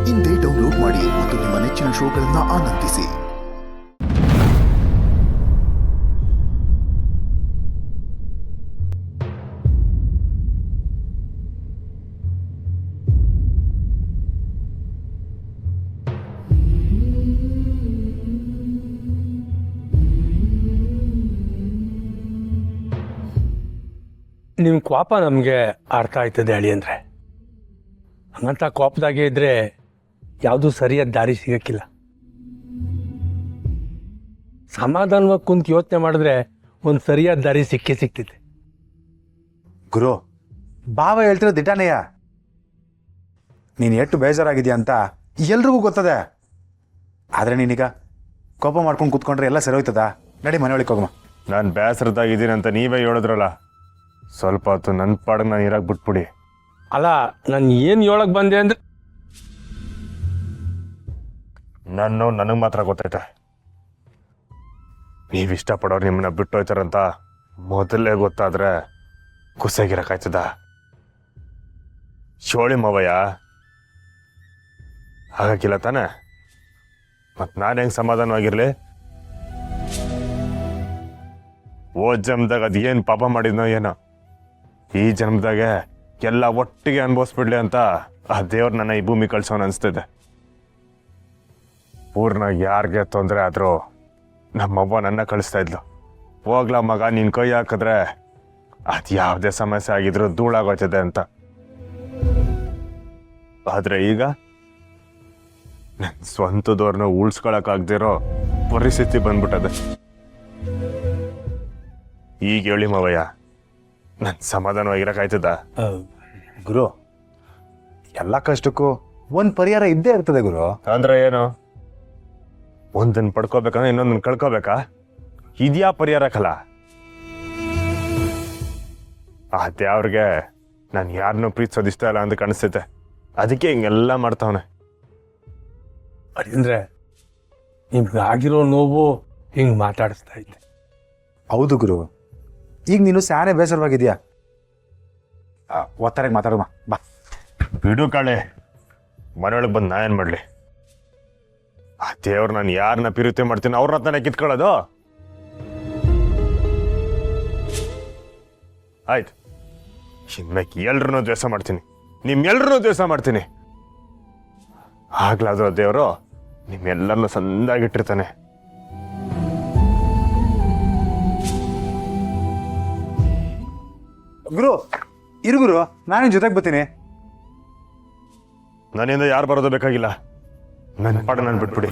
ಇಂದೇ ಡೌನ್ಲೋಡ್ ಮಾಡಿ ಮತ್ತು ನಿಮ್ಮ ನೆಚ್ಚಿನ ಶೋಗಳನ್ನು ಆನಂದಿಸಿ. ನಿಮ್ಮ ಕೋಪ ನಮಗೆ ಅರ್ಥ ಆಯ್ತದೆ ಅಳಿ ಅಂದರೆ. ಹಂಗಂತ ಕೋಪದಾಗೆ ಇದ್ದರೆ ಯಾವುದೂ ಸರಿಯಾದ ದಾರಿ ಸಿಗೋಕ್ಕಿಲ್ಲ. ಸಮಾಧಾನವಾಗಿ ಕುಂತು ಯೋಚನೆ ಮಾಡಿದ್ರೆ ಒಂದು ಸರಿಯಾದ ದಾರಿ ಸಿಗ್ತೈತೆ. ಗುರು, ಭಾವ ಹೇಳ್ತಿರೋ ದಿಟಾನೆಯ. ನೀನು ಎಷ್ಟು ಬೇಜಾರಾಗಿದೆಯಾ ಅಂತ ಎಲ್ರಿಗೂ ಗೊತ್ತದೆ. ಆದರೆ ನೀನೀಗ ಕೋಪ ಮಾಡ್ಕೊಂಡು ಕೂತ್ಕೊಂಡ್ರೆ ಎಲ್ಲ ಸರಿ ಹೋಯ್ತದ? ನಡಿ ಮನೆ ಒಳಗೆ ಹೋಗಮ್ಮ. ನಾನು ಬೇಸರದಾಗಿದ್ದೀನಿ ಅಂತ ನೀವೇ ಹೇಳಿದ್ರಲ್ಲ, ಸ್ವಲ್ಪ ಹೊತ್ತು ನನ್ನ ಪಾಡಿಗೆ ನಾನು ಇರಾಕ್ ಬಿಟ್ಬಿಡಿ. ಅಲ್ಲ, ನಾನು ಏನು ಹೇಳಕ್ಕೆ ಬಂದೆ ಅಂದರೆ, ನನಗೆ ಮಾತ್ರ ಗೊತ್ತೈತೆ. ನೀವು ಇಷ್ಟಪಡೋರು ನಿಮ್ಮನ್ನ ಬಿಟ್ಟು ಹೋಯ್ತಾರಂತ ಮೊದಲೇ ಗೊತ್ತಾದ್ರೆ ಕುಸಾಗಿರಕ್ಕಾಯ್ತದ? ಶೋಳಿ ಮವಯ್ಯ, ಹಾಗಾಗಿಲ್ಲ ತಾನೆ? ಮತ್ತು ನಾನು ಹೆಂಗೆ ಸಮಾಧಾನವಾಗಿರಲಿ? ಓದ್ ಜನ್ಮದಾಗ ಅದು ಏನು ಪಾಪ ಮಾಡಿದ್ನೋ ಏನೋ, ಈ ಜನ್ಮದಾಗೆ ಎಲ್ಲ ಒಟ್ಟಿಗೆ ಅನುಭವಿಸ್ಬಿಡ್ಲಿ ಅಂತ ಆ ದೇವ್ರು ನನ್ನ ಈ ಭೂಮಿ ಕಳ್ಸೋನು ಅನಿಸ್ತಿದೆ. ಪೂರ್ಣ ಯಾರಿಗೆ ತೊಂದರೆ ಆದರೂ ನಮ್ಮವ್ವ ನನ್ನ ಕಳಿಸ್ತಾ ಇದ್ಲು, ಹೋಗ್ಲಾ ಮಗ, ನಿನ್ನ ಕೈ ಹಾಕಿದ್ರೆ ಅದು ಯಾವುದೇ ಸಮಸ್ಯೆ ಆಗಿದ್ರು ಧೂಳಾಗೋಯ್ತದೆ ಅಂತ. ಆದರೆ ಈಗ ನನ್ನ ಸ್ವಂತದವ್ರನ್ನ ಉಳಿಸ್ಕೊಳಕ್ಕಾಗ್ದಿರೋ ಪರಿಸ್ಥಿತಿ ಬಂದ್ಬಿಟ್ಟದೆ. ಈಗ ಹೇಳಿ ಮವಯ್ಯ, ನನ್ನ ಸಮಾಧಾನವಾಗಿರಕ್ಕಾಯ್ತದ? ಗುರು, ಎಲ್ಲ ಕಷ್ಟಕ್ಕೂ ಒಂದು ಪರಿಹಾರ ಇದ್ದೇ ಇರ್ತದೆ ಗುರು. ಅಂದ್ರೆ ಏನು? ಒಂದನ್ನು ಪಡ್ಕೋಬೇಕಂದ್ರೆ ಇನ್ನೊಂದನ್ನು ಕಳ್ಕೋಬೇಕಾ? ಇದ್ಯಾ ಪರಿಹಾರಕ್ಕಲ್ಲ? ಆ ದೇವ್ರಿಗೆ ನಾನು ಯಾರನ್ನೂ ಪ್ರೀತಿಸೋದು ಇಷ್ಟ ಇಲ್ಲ ಅಂತ ಕಾಣಿಸ್ತೈತೆ, ಅದಕ್ಕೆ ಹಿಂಗೆಲ್ಲ ಮಾಡ್ತಾವನೆ. ಅಂದರೆ ನಿಮ್ಗೆ ಆಗಿರೋ ನೋವು ಹಿಂಗೆ ಮಾತಾಡಿಸ್ತಾ ಇದ್ದೆ. ಹೌದು ಗುರು, ಈಗ ನೀನು ಸ್ಯಾನೆ ಬೇಸರವಾಗಿದೆಯಾ? ಒತ್ತಾರೆಗೆ ಮಾತಾಡಮ್ಮ ಬಾ. ಬಿಡು ಕಾಳೆ, ಮನೆಯೊಳಗೆ ಬಂದು ನಾ ಏನು ಮಾಡಲಿ? ಆ ದೇವ್ರು ನಾನು ಯಾರನ್ನ ಪಿರುತೆ ಮಾಡ್ತೀನಿ ಅವ್ರನ್ನ ತಾನೇ ಕಿತ್ಕೊಳ್ಳೋದು. ಆಯ್ತು, ಇನ್ಮೇಲೆ ಎಲ್ರನ್ನೂ ದ್ವೇಷ ಮಾಡ್ತೀನಿ, ನಿಮ್ಮೆಲ್ಲರನ್ನೂ ದ್ವೇಷ ಮಾಡ್ತೀನಿ. ಆಗ್ಲಾದ್ರೂ ದೇವರು ನಿಮ್ಮೆಲ್ಲರನ್ನೂ ಸಂದಾಗಿಟ್ಟಿರ್ತಾನೆ. ಗುರು, ಇರು ಗುರು, ನಾನು ಜೊತೆಗೆ ಬರ್ತೀನಿ. ನನ್ನಿಂದ ಯಾರು ಬರೋದು ಬೇಕಾಗಿಲ್ಲ, ನನ್ನ ಪಾಡ ನಾನು ಬಿಟ್ಬಿಡಿ.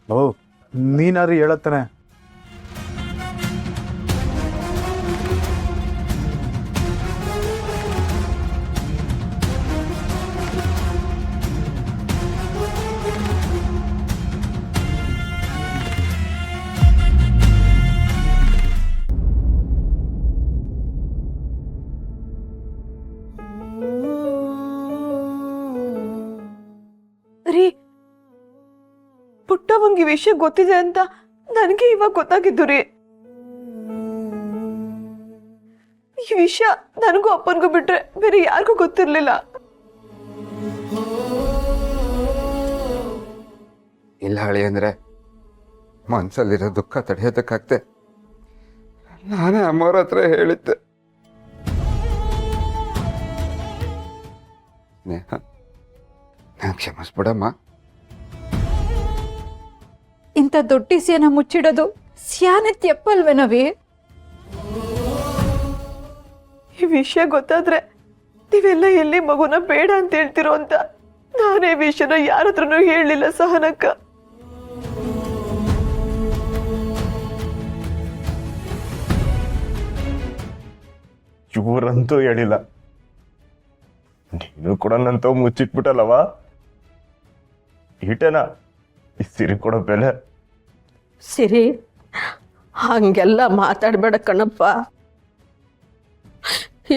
ಓ, ನೀನಾದ್ರೂ ಹೇಳತ್ತಾನೆ. ರೀ, ಪುಟ್ಟವಂಗೆ ಈ ವಿಷಯ ಗೊತ್ತಿದೆ ಅಂತ ನನಗೆ ಇವಾಗ ಗೊತ್ತಾಗಿದ್ದು ರೀ. ಈ ವಿಷಯ ನನಗೂ ಅಪ್ಪನಿಗೂ ಬಿಟ್ರೆ ಬೇರೆ ಯಾರಿಗೂ ಗೊತ್ತಿರ್ಲಿಲ್ಲ. ಇಲ್ಲ ಹಳಿ ಅಂದ್ರೆ ಮನ್ಸಲ್ಲಿರೋ ದುಃಖ ತಡೆಯೋದಕ್ಕಾಗ್ತೆ ನಾನೇ ಅಮ್ಮವ್ರ ಹತ್ರ ಹೇಳಿದ್ದೆ. ಸ್ನೇಹ, ನಾನು ಕ್ಷಮಿಸ್ಬಿಡಮ್ಮ. ಇಂಥ ದೊಡ್ಡಿಸಿಯನ್ನ ಮುಚ್ಚಿಡೋದು ಸ್ಯಾನೆ ತೆಪ್ಪಲ್ವೇನವಿ? ಈ ವಿಷಯ ಗೊತ್ತಾದ್ರೆ ನೀವೆಲ್ಲ ಎಲ್ಲಿ ಮಗುನ ಬೇಡ ಅಂತ ಹೇಳ್ತಿರೋ ಅಂತ ನಾನೇ ವಿಷಯನ ಯಾರ ಹತ್ರನೂ ಹೇಳಲಿಲ್ಲ ಸಹನಕ್ಕ. ಇವರಂತೂ ಹೇಳಿಲ್ಲ, ನೀನು ಕೂಡ ನಂತ ಮುಚ್ಚಿಟ್ಬಿಟ್ಟಲ್ಲವ. ಈಟೇನಾ ಈ ಸಿರಿ ಕೊಡೋ ಬೆಲೆ? ಸಿರಿ, ಹಂಗೆಲ್ಲ ಮಾತಾಡಬೇಡ ಕಣಪ್ಪ.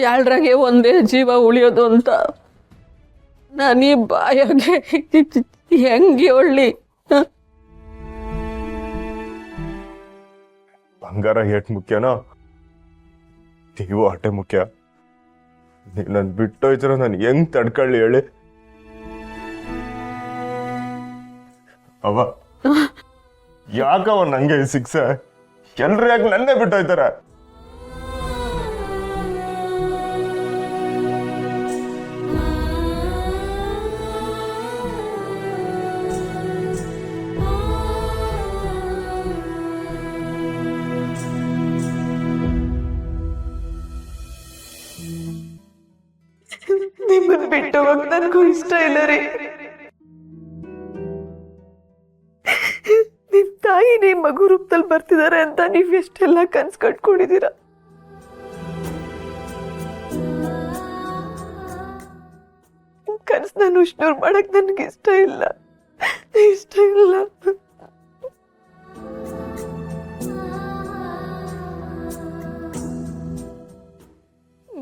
ಎರಡ್ರಾಗೆ ಒಂದೇ ಜೀವ ಉಳಿಯೋದು ಅಂತ ನಾನೀ ಬಾಯಾಗೆ ಹೆಂಗೆ ಒಳ್ಳಿ ಬಂಗಾರ ಏಟ್ ಮುಖ್ಯನೋ ನೀವು ಅಷ್ಟೇ ಮುಖ್ಯ. ನೀವು ನನ್ ಬಿಟ್ಟೋಯ್ತಿರೋ ನಾನು ಹೆಂಗ್ ತಡ್ಕೊಳ್ಳಿ ಹೇಳಿ? ಅವ ಯಾಕವ ನಂಗೆ ಶಿಕ್ಷೆ? ಎಲ್ರು ಯಾಕೆ ನನ್ನೇ ಬಿಟ್ಟೋಯ್ತಾರ? ನಿಮ್ಮನ್ನ ಬಿಟ್ಟು ಹೋಗಕ್ ನನಗೂ ಇಷ್ಟ ಇಲ್ಲ ರೀ. ನಿಮ್ ತಾಯಿನೇ ಮಗು ರೂಪದಲ್ಲಿ ಬರ್ತಿದ್ದಾರೆ ಅಂತ ನೀವ್ ಎಷ್ಟೆಲ್ಲ ಕನ್ಸ್ ಕಟ್ಕೊಂಡಿದೀರ. ಕನ್ಸ್ ನಾನು ಉಷ್ಣೂರ್ ಮಾಡಕ್ ನನ್ಗೆ ಇಷ್ಟ ಇಲ್ಲ.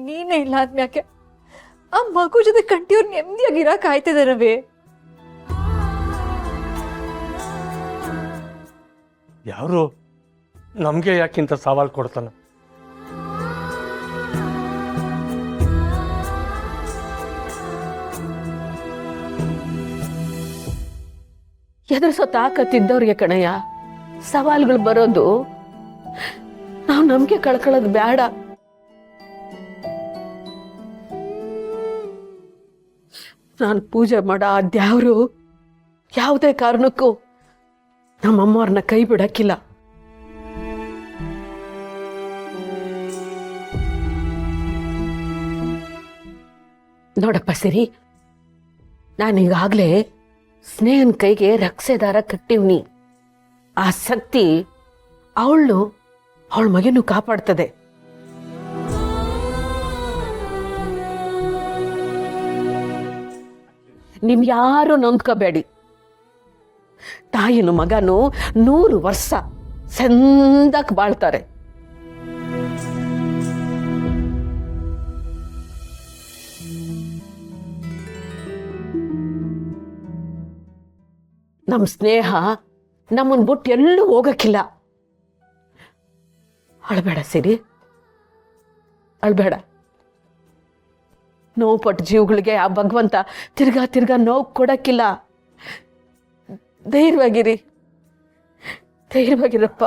ನೀನೇ ಇಲ್ಲ ಆದ್ಮ್ಯಾಕೆ ಆ ಮಗು ಜೊತೆ ಕಂಟಿಯವ್ರು ನೆಮ್ಮದಿಯಾಗಿರಕ್ ಆಯ್ತದೆ ರವಿ. ಯಾರು ನಮಗೆ ಯಾಕಿಂತ ಸವಾಲ್ ಕೊಡ್ತಾನ? ಎದುರಿಸೋ ತಾಕತ್ತಿದ್ದವ್ರಿಗೆ ಕಣಯ್ಯ ಸವಾಲುಗಳು ಬರೋದು. ನಾವು ನಂಬಿಕೆ ಕಳ್ಕೊಳ್ಳೋದು ಬೇಡ. ನಾನು ಪೂಜೆ ಮಾಡೋ ಆ ದ್ಯಾವ್ರು ಯಾವುದೇ ಕಾರಣಕ್ಕೂ ನಮ್ಮಮ್ಮವ್ರನ್ನ ಕೈ ಬಿಡಕ್ಕಿಲ್ಲ. ನೋಡಪ್ಪ ಸಿರಿ, ನಾನೀಗಾಗಲೇ ಸ್ನೇಹನ್ ಕೈಗೆ ರಕ್ಷೆ ದಾರ ಕಟ್ಟಿವ್ನಿ. ಆ ಶಕ್ತಿ ಅವಳ ಮಗನೂ ಕಾಪಾಡ್ತದೆ. ನಿಮ್ ಯಾರು ನೊಂದ್ಕೋಬೇಡಿ. ತಾಯಿನ ಮಗನು 100 ವರ್ಷ ಚಂದಕ್ ಬಾಳ್ತಾರೆ. ನಮ್ ಸ್ನೇಹ ನಮ್ಮನ್ ಬಿಟ್ಟು ಎಲ್ಲೂ ಹೋಗಕ್ಕಿಲ್ಲ. ಅಳ್ಬೇಡ ಸಿರಿ, ಅಳ್ಬೇಡ. ನೋವು ಪಟ್ಟ ಜೀವಗಳಿಗೆ ಆ ಭಗವಂತ ತಿರ್ಗಾ ನೋವು ಕೊಡಕ್ಕಿಲ್ಲ. ಧೈರ್ಯವಾಗಿರಪ್ಪ.